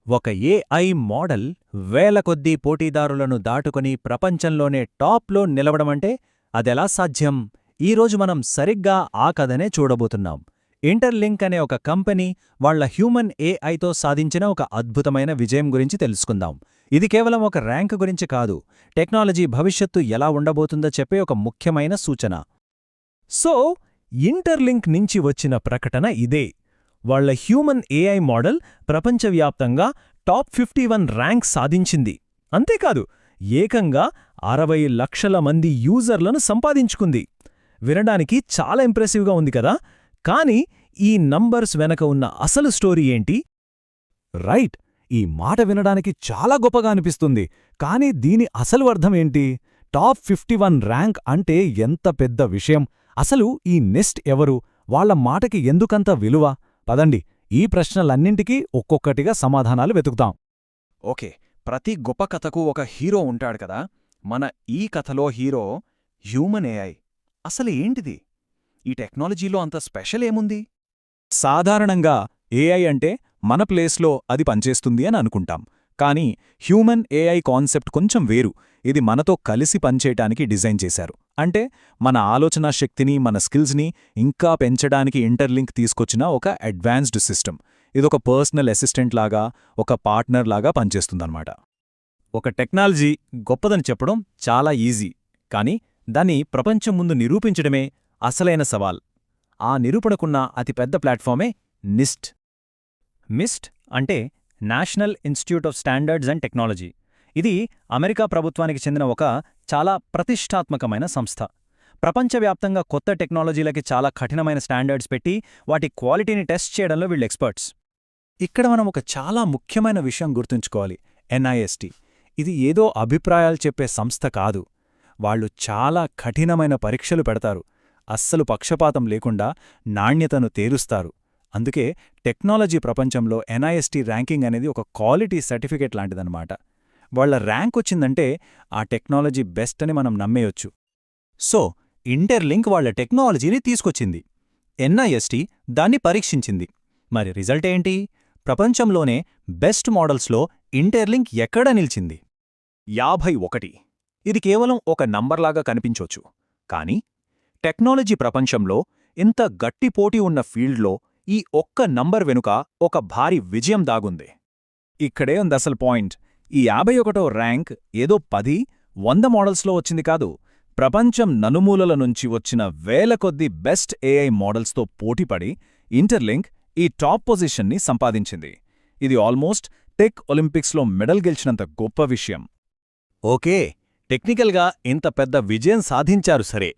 ఒక AI model వేల కొద్దీ పోటీదారులను దాటుకొని ప్రపంచంలోనే టాప్లో నిలవడమంటే అదెలా సాధ్యం? ఈరోజు మనం సరిగ్గా ఆ కథనే చూడబోతున్నాం. ఇంటర్లింక్ అనే ఒక కంపెనీ వాళ్ల హ్యూమన్ ఏఐతో సాధించిన ఒక అద్భుతమైన విజయం గురించి తెలుసుకుందాం. ఇది కేవలం ఒక ర్యాంక్ గురించి కాదు, టెక్నాలజీ భవిష్యత్తు ఎలా ఉండబోతుందో చెప్పే ఒక ముఖ్యమైన సూచన. సో, ఇంటర్లింక్ నుంచి వచ్చిన ప్రకటన ఇదే. వాళ్ల హ్యూమన్ ఏఐ మోడల్ ప్రపంచవ్యాప్తంగా టాప్ 51 ర్యాంక్ సాధించింది. అంతేకాదు, ఏకంగా 60 లక్షల మంది యూజర్లను సంపాదించుకుంది. వినడానికి చాలా ఇంప్రెసివ్గా ఉంది కదా, కానీ ఈ నంబర్స్ వెనక ఉన్న అసలు స్టోరీ ఏంటి? రైట్, ఈ మాట వినడానికి చాలా గొప్పగా అనిపిస్తుంది, కానీ దీని అసలు అర్థమేంటి? టాప్ 51 ర్యాంక్ అంటే ఎంత పెద్ద విషయం! అసలు ఈ నెస్ట్ ఎవరు? వాళ్ల మాటకి ఎందుకంత విలువ? పదండి, ఈ ప్రశ్నలన్నింటికీ ఒక్కొక్కటిగా సమాధానాలు వెతుకుతాం. ఓకే, ప్రతి గొప్ప కథకు ఒక హీరో ఉంటాడు కదా. మన ఈ కథలో హీరో హ్యూమన్ ఏఐ. అసలు ఏంటిది? ఈ టెక్నాలజీలో అంత స్పెషల్ ఏముంది? సాధారణంగా ఏఐ అంటే మన ప్లేస్లో అది పనిచేస్తుంది అని అనుకుంటాం. కానీ హ్యూమన్ ఏఐ కాన్సెప్ట్ కొంచెం వేరు. ఇది మనతో కలిసి పనిచేయటానికి డిజైన్ చేశారు. అంటే మన ఆలోచనా శక్తిని, మన స్కిల్స్ని ఇంకా పెంచడానికి ఇంటర్లింక్ తీసుకొచ్చిన ఒక అడ్వాన్స్డ్ సిస్టమ్. ఇదొక పర్సనల్ అసిస్టెంట్ లాగా, ఒక పార్ట్నర్ లాగా పనిచేస్తుందన్నమాట. ఒక టెక్నాలజీ గొప్పదని చెప్పడం చాలా ఈజీ, కానీ దాన్ని ప్రపంచం ముందు నిరూపించడమే అసలైన సవాల్. ఆ నిరూపణకున్న అతిపెద్ద ప్లాట్ఫామే నిస్ట్. మిస్ట్ అంటే national institute of standards and technology. ఇది అమెరికా ప్రభుత్వానికి చెందిన ఒక చాలా ప్రతిష్టాత్మకమైన సంస్థ. ప్రపంచవ్యాప్తంగా కొత్త టెక్నాలజీలకి చాలా కఠినమైన స్టాండర్డ్స్ పెట్టి వాటి క్వాలిటీని టెస్ట్ చేయడంలో వీళ్ళు ఎక్స్పర్ట్స్. ఇక్కడ మనం ఒక చాలా ముఖ్యమైన విషయం గుర్తుంచుకోవాలి. ఎన్ఐఎస్టి ఇది ఏదో అభిప్రాయాలు చెప్పే సంస్థ కాదు. వాళ్ళు చాలా కఠినమైన పరీక్షలు పెడతారు. అస్సలు పక్షపాతం లేకుండా నాణ్యతను తేరుస్తారు. అందుకే టెక్నాలజీ ప్రపంచంలో ఎన్ఐఎస్టి ర్యాంకింగ్ అనేది ఒక క్వాలిటీ సర్టిఫికేట్ లాంటిదన్నమాట. వాళ్ల ర్యాంక్ వచ్చిందంటే ఆ టెక్నాలజీ బెస్ట్ అని మనం నమ్మేయొచ్చు. సో, ఇంటర్లింక్ వాళ్ల టెక్నాలజీని తీసుకొచ్చింది, ఎన్ఐఎస్టి దాన్ని పరీక్షించింది. మరి రిజల్ట్ ఏంటి? ప్రపంచంలోనే బెస్ట్ మోడల్స్లో ఇంటర్లింక్ ఎక్కడ నిలిచింది? 51. ఇది కేవలం ఒక నంబర్లాగా కనిపించొచ్చు, కానీ టెక్నాలజీ ప్రపంచంలో ఇంత గట్టి పోటీ ఉన్న ఫీల్డ్లో ఈ ఒక్క నంబర్ వెనుక ఒక భారీ విజయం దాగుంది. ఇక్కడే ఉంది అసలు పాయింట్. ఈ 51వ ర్యాంక్ ఏదో 10, 100 మోడల్స్లో వచ్చింది కాదు. ప్రపంచం నలుమూలల నుంచి వచ్చిన వేల కొద్ది బెస్ట్ ఏఐ మోడల్స్తో పోటీపడి ఇంటర్లింక్ ఈ టాప్ పొజిషన్ని సంపాదించింది. ఇది ఆల్మోస్ట్ టెక్ ఒలింపిక్స్లో మెడల్ గెలిచినంత గొప్ప విషయం. ఓకే, టెక్నికల్గా ఇంత పెద్ద విజయం సాధించారు సరే,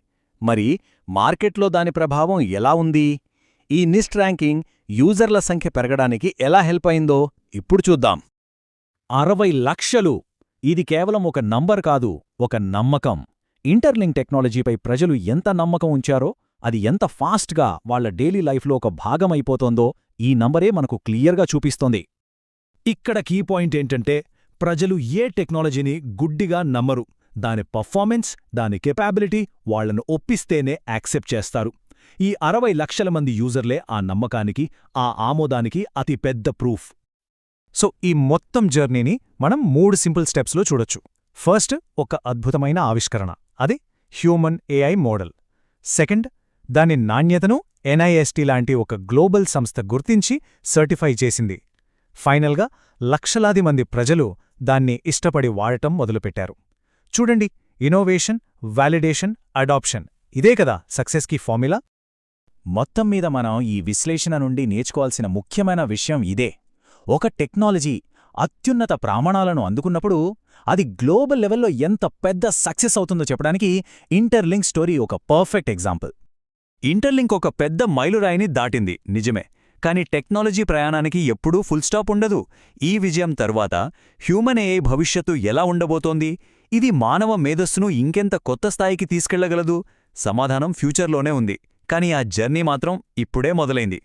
మరి మార్కెట్లో దాని ప్రభావం ఎలా ఉంది? ఈ నిస్ట్ ర్యాంకింగ్ యూజర్ల సంఖ్య పెరగడానికి ఎలా హెల్ప్ అయిందో ఇప్పుడు చూద్దాం. 60 లక్షలు! ఇది కేవలం ఒక నంబర్ కాదు, ఒక నమ్మకం. ఇంటర్లింక్ టెక్నాలజీపై ప్రజలు ఎంత నమ్మకం ఉంచారో, అది ఎంత ఫాస్ట్గా వాళ్ల డైలీ లైఫ్లో ఒక భాగమైపోతోందో ఈ నంబరే మనకు క్లియర్గా చూపిస్తోంది. ఇక్కడ కీ పాయింట్ ఏంటంటే, ప్రజలు ఏ టెక్నాలజీని గుడ్డిగా నమ్మరు. దాని పర్ఫార్మెన్స్, దాని కెపాబిలిటీ వాళ్లను ఒప్పిస్తేనే యాక్సెప్ట్ చేస్తారు. ఈ 60 లక్షల మంది యూజర్లే ఆ నమ్మకానికి, ఆ ఆమోదానికి అతి పెద్ద ప్రూఫ్. సో, ఈ మొత్తం జర్నీని మనం 3 సింపుల్ స్టెప్స్లో చూడొచ్చు. ఫస్ట్, ఒక అద్భుతమైన ఆవిష్కరణ, అది హ్యూమన్ ఏఐ మోడల్. సెకండ్, దాని నాణ్యతను ఎన్ఐఎస్టి లాంటి ఒక గ్లోబల్ సంస్థ గుర్తించి సర్టిఫై చేసింది. ఫైనల్గా, లక్షలాది మంది ప్రజలు దాన్ని ఇష్టపడి వాడటం మొదలుపెట్టారు. చూడండి, ఇన్నోవేషన్, వాలిడేషన్, అడాప్షన్, ఇదే కదా సక్సెస్కి ఫార్ములా. మొత్తం మీద మనం ఈ విశ్లేషణ నుండి నేర్చుకోవాల్సిన ముఖ్యమైన విషయం ఇదే. ఒక టెక్నాలజీ అత్యున్నత ప్రమాణాలను అందుకున్నప్పుడు అది గ్లోబల్ లెవెల్లో ఎంత పెద్ద సక్సెస్ అవుతుందో చెప్పడానికి ఇంటర్లింక్ స్టోరీ ఒక పర్ఫెక్ట్ ఎగ్జాంపుల్. ఇంటర్లింక్ ఒక పెద్ద మైలురాయిని దాటింది నిజమే, కానీ టెక్నాలజీ ప్రయాణానికి ఎప్పుడూ ఫుల్ స్టాప్ ఉండదు. ఈ విజయం తర్వాత హ్యూమన్ ఏఐ భవిష్యత్తు ఎలా ఉండబోతోంది? ఇది మానవ మేధస్సును ఇంకెంత కొత్త స్థాయికి తీసుకెళ్లగలదు? సమాధానం ఫ్యూచర్లోనే ఉంది, కానీ ఆ జర్నీ మాత్రం ఇప్పుడే మొదలైంది.